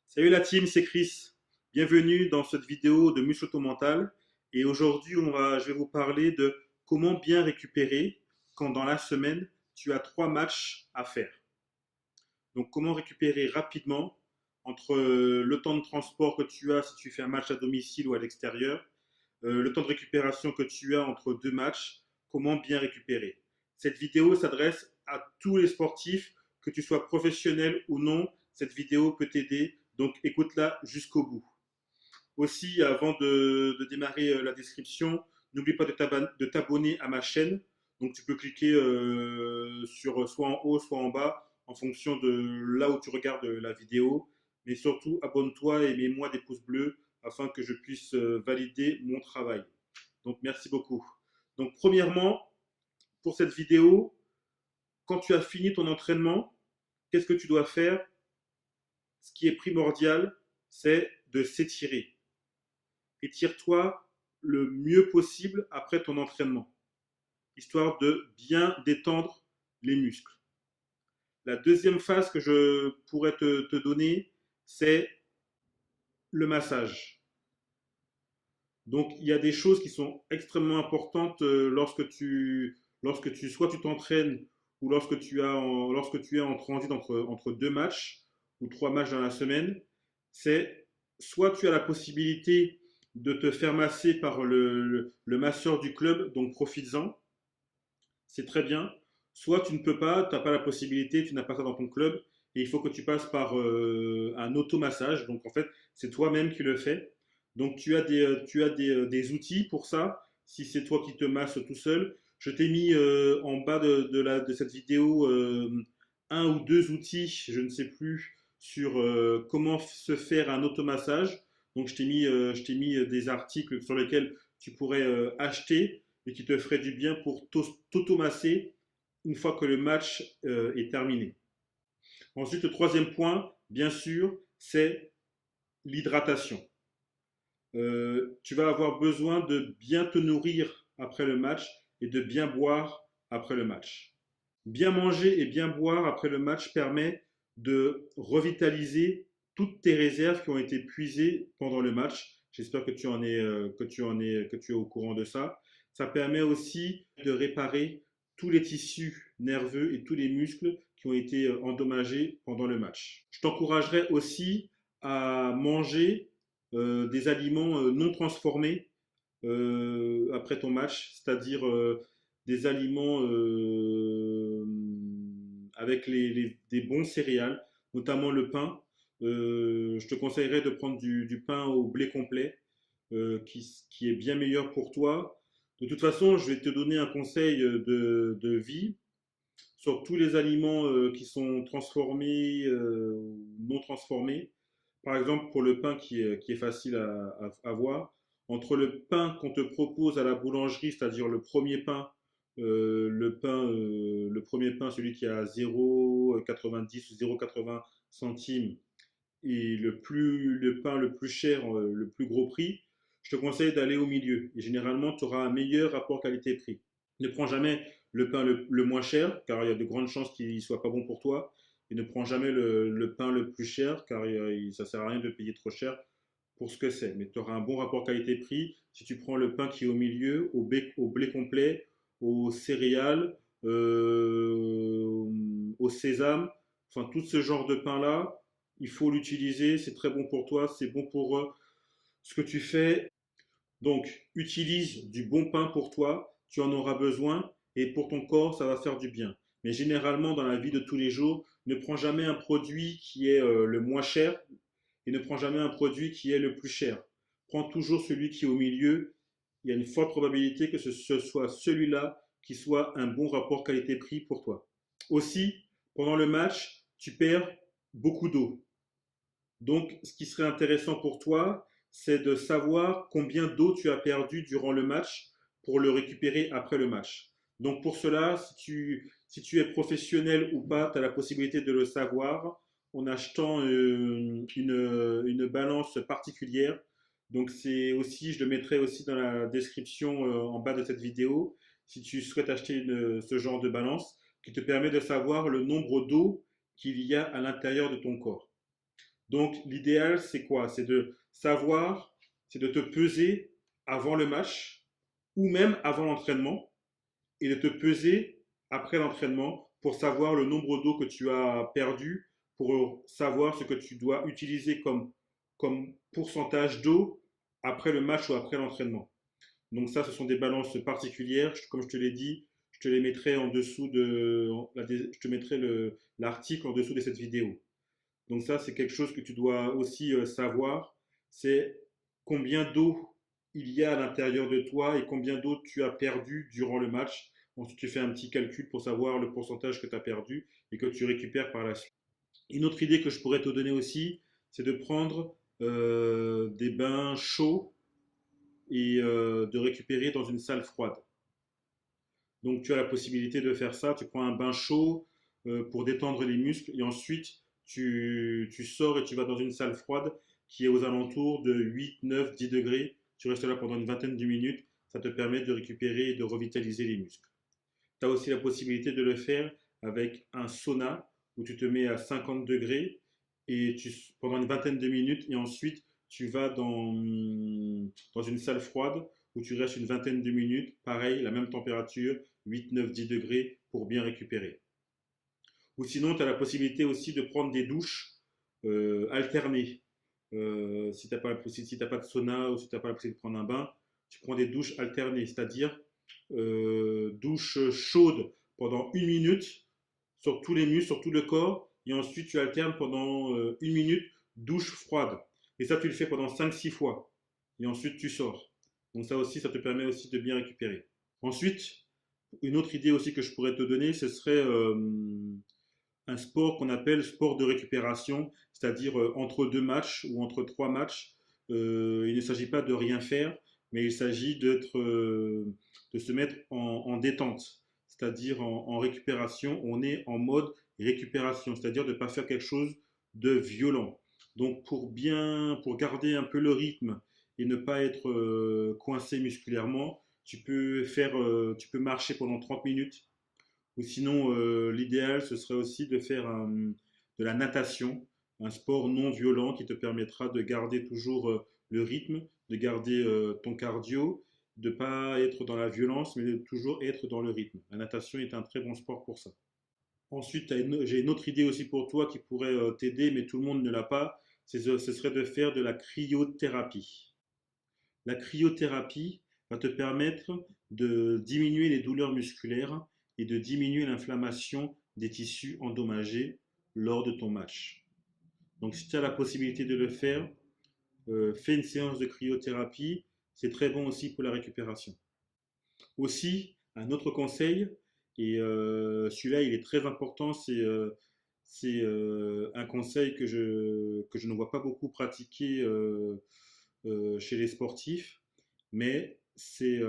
Salut la team, c'est Chris. Bienvenue dans cette vidéo de Muscle Auto Mental. Et aujourd'hui, je vais vous parler de comment bien récupérer quand dans la semaine, tu as 3 matchs à faire. Donc, comment récupérer rapidement entre le temps de transport que tu as si tu fais un match à domicile ou à l'extérieur, le temps de récupération que tu as entre 2 matchs, comment bien récupérer. Cette vidéo s'adresse à tous les sportifs, que tu sois professionnel ou non. Cette vidéo peut t'aider, donc écoute-la jusqu'au bout. Aussi, avant de démarrer la description, n'oublie pas de t'abonner à ma chaîne. Donc tu peux cliquer sur soit en haut, soit en bas, en fonction de là où tu regardes la vidéo. Mais surtout, abonne-toi et mets-moi des pouces bleus afin que je puisse valider mon travail. Donc merci beaucoup. Donc premièrement, pour cette vidéo, quand tu as fini ton entraînement, qu'est-ce que tu dois faire? Ce qui est primordial, c'est de s'étirer. Étire-toi le mieux possible après ton entraînement, histoire de bien détendre les muscles. La deuxième phase que je pourrais te donner, c'est le massage. Donc, il y a des choses qui sont extrêmement importantes soit tu t'entraînes ou lorsque tu es en transit entre 2 matchs ou 3 matchs dans la semaine. C'est soit tu as la possibilité de te faire masser par le masseur du club, donc profites-en, c'est très bien. Soit tu ne peux pas, tu n'as pas la possibilité, tu n'as pas ça dans ton club, et il faut que tu passes par un automassage. Donc en fait, c'est toi-même qui le fais. Donc tu as des outils pour ça. Si c'est toi qui te masses tout seul, je t'ai mis en bas de cette vidéo un ou deux outils, je ne sais plus, sur comment se faire un automassage. Donc je t'ai mis des articles sur lesquels tu pourrais acheter et qui te ferait du bien pour t'automasser une fois que le match est terminé. Ensuite, le troisième point, bien sûr, c'est l'hydratation. Tu vas avoir besoin de bien te nourrir après le match et de bien boire après le match. Bien manger et bien boire après le match permet de revitaliser toutes tes réserves qui ont été puisées pendant le match. J'espère que tu es au courant de ça. Ça permet aussi de réparer tous les tissus nerveux et tous les muscles qui ont été endommagés pendant le match. Je t'encouragerais aussi à manger des aliments non transformés après ton match, c'est-à-dire des aliments avec des bons céréales, notamment le pain. Je te conseillerais de prendre du pain au blé complet, qui est bien meilleur pour toi. De toute façon, je vais te donner un conseil de vie sur tous les aliments qui sont transformés ou non transformés. Par exemple, pour le pain qui est facile à avoir, entre le pain qu'on te propose à la boulangerie, c'est-à-dire le premier pain, le premier pain, celui qui a 0,90 ou 0,80 centimes, et le pain le plus cher, le plus gros prix, je te conseille d'aller au milieu. Et généralement, tu auras un meilleur rapport qualité-prix. Ne prends jamais le pain le moins cher, car il y a de grandes chances qu'il ne soit pas bon pour toi. Et ne prends jamais le pain le plus cher, car ça ne sert à rien de payer trop cher pour ce que c'est. Mais tu auras un bon rapport qualité-prix si tu prends le pain qui est au milieu, au blé complet, aux céréales, au sésame, enfin tout ce genre de pain-là, il faut l'utiliser, c'est très bon pour toi, c'est bon pour ce que tu fais. Donc, utilise du bon pain pour toi, tu en auras besoin et pour ton corps, ça va faire du bien. Mais généralement, dans la vie de tous les jours, ne prends jamais un produit qui est le moins cher et ne prends jamais un produit qui est le plus cher. Prends toujours celui qui est au milieu. Il y a une forte probabilité que ce soit celui-là qui soit un bon rapport qualité-prix pour toi. Aussi, pendant le match, tu perds beaucoup d'eau. Donc, ce qui serait intéressant pour toi, c'est de savoir combien d'eau tu as perdu durant le match pour le récupérer après le match. Donc, pour cela, si tu es professionnel ou pas, tu as la possibilité de le savoir en achetant une balance particulière. Donc, je le mettrai aussi dans la description en bas de cette vidéo, si tu souhaites acheter ce genre de balance qui te permet de savoir le nombre d'eau qu'il y a à l'intérieur de ton corps. Donc, l'idéal, c'est quoi? C'est de savoir, c'est de te peser avant le match ou même avant l'entraînement et de te peser après l'entraînement pour savoir le nombre d'eau que tu as perdu, pour savoir ce que tu dois utiliser comme pourcentage d'eau après le match ou après l'entraînement. Donc ça, ce sont des balances particulières. Comme je te l'ai dit, je te les mettrai en dessous je te mettrai l'article en dessous de cette vidéo. Donc ça, c'est quelque chose que tu dois aussi savoir. C'est combien d'eau il y a à l'intérieur de toi et combien d'eau tu as perdu durant le match. Ensuite, tu fais un petit calcul pour savoir le pourcentage que tu as perdu et que tu récupères par la suite. Une autre idée que je pourrais te donner aussi, c'est de prendre des bains chauds et de récupérer dans une salle froide. Donc tu as la possibilité de faire ça. Tu prends un bain chaud pour détendre les muscles et ensuite tu sors et tu vas dans une salle froide qui est aux alentours de 8, 9, 10 degrés. Tu restes là pendant une vingtaine de minutes. Ça te permet de récupérer et de revitaliser les muscles. Tu as aussi la possibilité de le faire avec un sauna où tu te mets à 50 degrés et pendant une vingtaine de minutes et ensuite tu vas dans une salle froide où tu restes une vingtaine de minutes, pareil, la même température, 8, 9, 10 degrés pour bien récupérer. Ou sinon, tu as la possibilité aussi de prendre des douches alternées. Si tu n'as pas, si t'as pas de sauna ou si tu n'as pas la possibilité de prendre un bain, tu prends des douches alternées, c'est-à-dire douche chaude pendant une minute sur tous les muscles, sur tout le corps, et ensuite tu alternes pendant une minute douche froide. Et ça, tu le fais pendant 5, 6 fois. Et ensuite, tu sors. Donc ça aussi, ça te permet aussi de bien récupérer. Ensuite, une autre idée aussi que je pourrais te donner, ce serait un sport qu'on appelle sport de récupération, c'est-à-dire entre deux matchs ou entre trois matchs. Il ne s'agit pas de rien faire, mais il s'agit de se mettre en détente, c'est-à-dire en récupération. On est en mode récupération, c'est-à-dire de ne pas faire quelque chose de violent. Donc pour garder un peu le rythme et ne pas être coincé musculairement, tu peux marcher pendant 30 minutes ou sinon, l'idéal, ce serait aussi de faire de la natation, un sport non violent qui te permettra de garder toujours le rythme, de garder ton cardio, de ne pas être dans la violence, mais de toujours être dans le rythme. La natation est un très bon sport pour ça. Ensuite, j'ai une autre idée aussi pour toi qui pourrait t'aider, mais tout le monde ne l'a pas. Ce serait de faire de la cryothérapie. La cryothérapie va te permettre de diminuer les douleurs musculaires et de diminuer l'inflammation des tissus endommagés lors de ton match. Donc si tu as la possibilité de le faire, fais une séance de cryothérapie. C'est très bon aussi pour la récupération. Aussi, un autre conseil, et celui-là il est très important, c'est un conseil que je ne vois pas beaucoup pratiquer chez les sportifs, mais c'est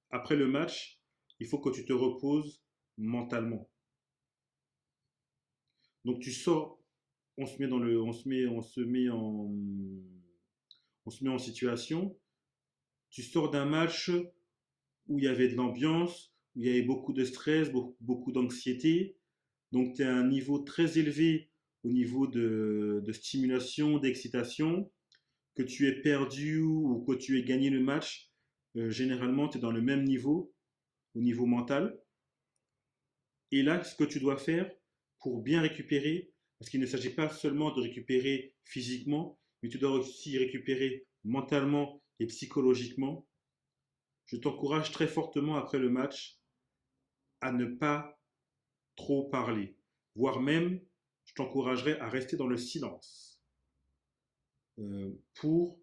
après le match, il faut que tu te reposes mentalement. Donc tu sors, on se met dans le, on se met en situation. Tu sors d'un match où il y avait de l'ambiance, où il y avait beaucoup de stress, beaucoup d'anxiété. Donc tu es à un niveau très élevé au niveau de stimulation, d'excitation. Que tu aies perdu ou que tu aies gagné le match, généralement tu es dans le même niveau, au niveau mental. Et là, ce que tu dois faire pour bien récupérer, parce qu'il ne s'agit pas seulement de récupérer physiquement, mais tu dois aussi récupérer mentalement et psychologiquement. Je t'encourage très fortement après le match à ne pas trop parler, voire même, je t'encouragerais à rester dans le silence pour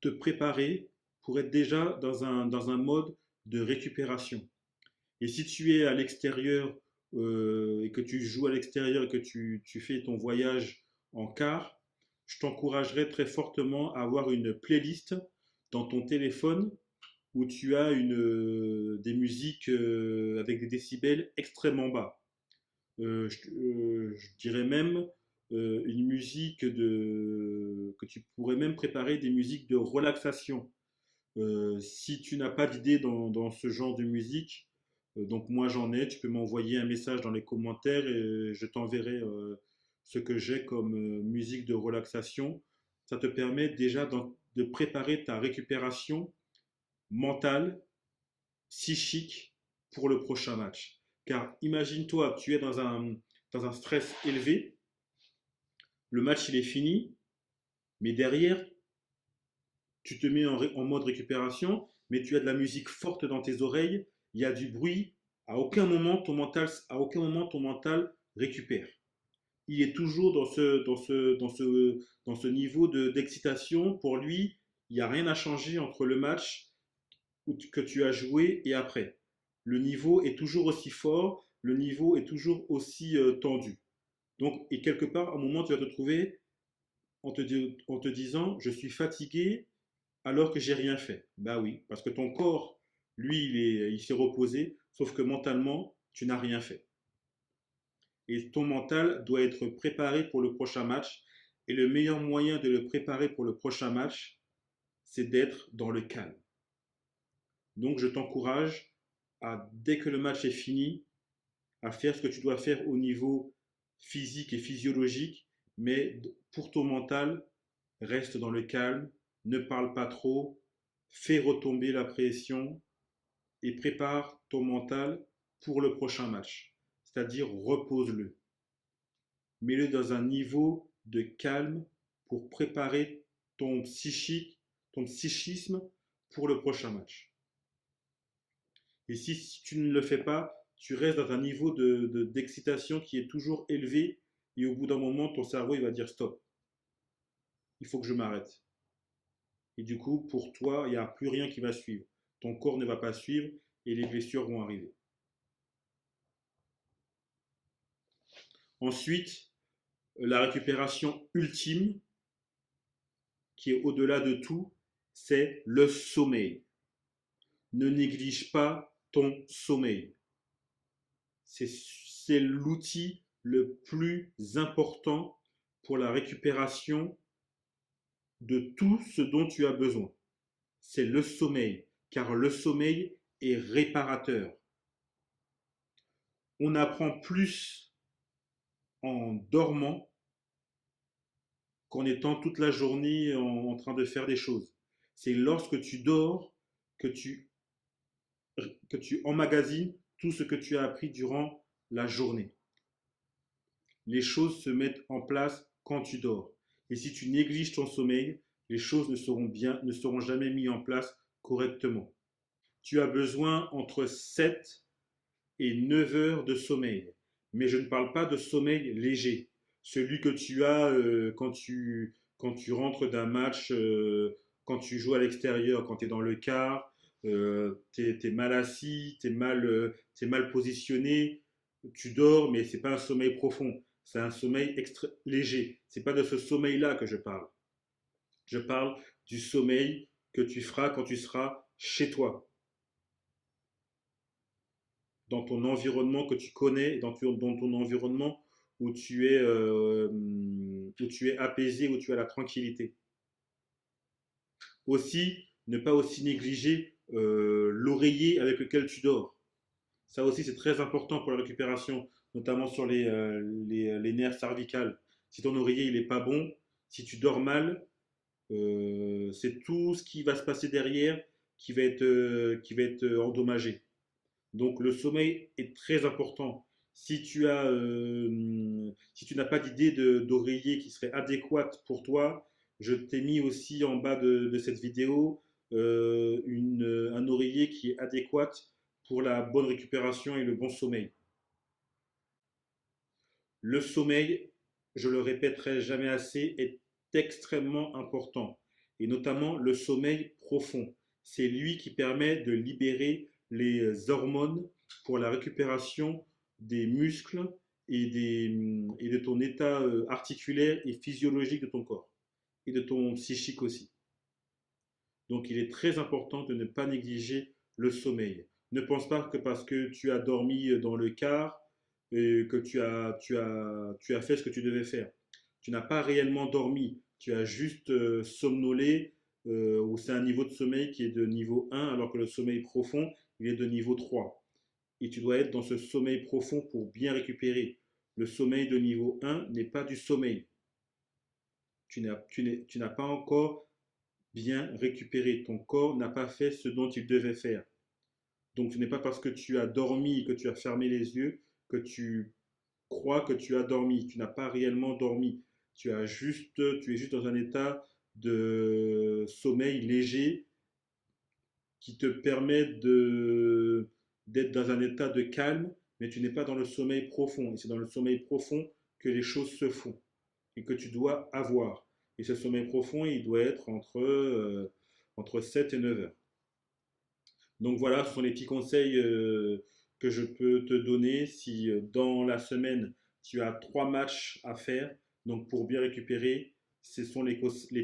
te préparer, pour être déjà dans un mode de récupération. Et si tu es à l'extérieur et que tu joues à l'extérieur et que tu fais ton voyage en car, je t'encouragerais très fortement à avoir une playlist dans ton téléphone où tu as des musiques avec des décibels extrêmement bas. Je dirais même une musique que tu pourrais même préparer des musiques de relaxation. Si tu n'as pas d'idée dans ce genre de musique, Donc moi j'en ai, tu peux m'envoyer un message dans les commentaires et je t'enverrai ce que j'ai comme musique de relaxation. Ça te permet déjà de préparer ta récupération mentale, psychique pour le prochain match. Car imagine-toi, tu es dans un stress élevé, le match il est fini, mais derrière, tu te mets en mode récupération, mais tu as de la musique forte dans tes oreilles, il y a du bruit, à aucun moment ton mental récupère. Il est toujours dans ce niveau d'excitation. Pour lui, il n'y a rien à changer entre le match que tu as joué et après. Le niveau est toujours aussi fort, le niveau est toujours aussi tendu. Donc, et quelque part, à un moment, tu vas te trouver en te disant, je suis fatigué alors que j'ai rien fait. Bah oui, parce que ton corps, lui, il s'est reposé, sauf que mentalement, tu n'as rien fait. Et ton mental doit être préparé pour le prochain match. Et le meilleur moyen de le préparer pour le prochain match, c'est d'être dans le calme. Donc je t'encourage à, dès que le match est fini, à faire ce que tu dois faire au niveau physique et physiologique, mais pour ton mental, reste dans le calme, ne parle pas trop, fais retomber la pression et prépare ton mental pour le prochain match. C'est-à-dire repose-le. Mets-le dans un niveau de calme pour préparer ton psychique, ton psychisme pour le prochain match. Et si tu ne le fais pas, tu restes dans un niveau d'excitation qui est toujours élevé et au bout d'un moment, ton cerveau il va dire stop, il faut que je m'arrête. Et du coup, pour toi, il n'y a plus rien qui va suivre. Ton corps ne va pas suivre et les blessures vont arriver. Ensuite, la récupération ultime, qui est au-delà de tout, c'est le sommeil. Ne néglige pas ton sommeil. C'est l'outil le plus important pour la récupération de tout ce dont tu as besoin. C'est le sommeil, car le sommeil est réparateur. On apprend plus en dormant qu'en étant toute la journée en train de faire des choses. C'est lorsque tu dors que que tu emmagasines tout ce que tu as appris durant la journée. Les choses se mettent en place quand tu dors. Et si tu négliges ton sommeil, les choses ne seront jamais mises en place correctement. Tu as besoin entre 7 et 9 heures de sommeil. Mais je ne parle pas de sommeil léger. Celui que tu as quand tu rentres d'un match, quand tu joues à l'extérieur, quand tu es dans le car, tu es mal assis, t'es mal positionné, tu dors, mais ce n'est pas un sommeil profond. C'est un sommeil léger. Ce n'est pas de ce sommeil-là que je parle. Je parle du sommeil que tu feras quand tu seras chez toi, dans ton environnement que tu connais, dans ton environnement où tu es apaisé, où tu as la tranquillité. Aussi, ne pas aussi négliger l'oreiller avec lequel tu dors. Ça aussi, c'est très important pour la récupération, notamment sur les nerfs cervicales. Si ton oreiller il est pas bon, si tu dors mal, c'est tout ce qui va se passer derrière qui va être endommagé. Donc le sommeil est très important. Si tu n'as pas d'idée d'oreiller qui serait adéquate pour toi, je t'ai mis aussi en bas de cette vidéo un oreiller qui est adéquat pour la bonne récupération et le bon sommeil. Le sommeil, je le répéterai jamais assez, est extrêmement important. Et notamment le sommeil profond. C'est lui qui permet de libérer les hormones pour la récupération des muscles et de ton état articulaire et physiologique de ton corps. Et de ton psychique aussi. Donc il est très important de ne pas négliger le sommeil. Ne pense pas que parce que tu as dormi dans le car et que tu as fait ce que tu devais faire. Tu n'as pas réellement dormi, tu as juste somnolé, ou c'est un niveau de sommeil qui est de niveau 1 alors que le sommeil profond, il est de niveau 3. et tu dois être dans ce sommeil profond pour bien récupérer. Le sommeil de niveau 1 n'est pas du sommeil. Tu n'as pas encore bien récupéré. Ton corps n'a pas fait ce dont il devait faire. Donc ce n'est pas parce que tu as dormi et que tu as fermé les yeux que tu crois que tu as dormi. Tu n'as pas réellement dormi. Tu es juste dans un état de sommeil léger qui te permet d'être dans un état de calme, mais tu n'es pas dans le sommeil profond. Et c'est dans le sommeil profond que les choses se font et que tu dois avoir. Et ce sommeil profond, il doit être entre 7 et 9 heures. Donc voilà, ce sont les petits conseils que je peux te donner si dans la semaine tu as 3 matchs à faire. Donc pour bien récupérer, ce sont les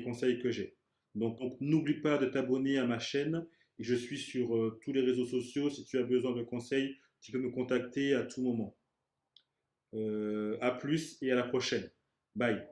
conseils que j'ai. Donc n'oublie pas de t'abonner à ma chaîne et je suis sur tous les réseaux sociaux. Si tu as besoin de conseils, tu peux me contacter à tout moment. À plus et à la prochaine. Bye.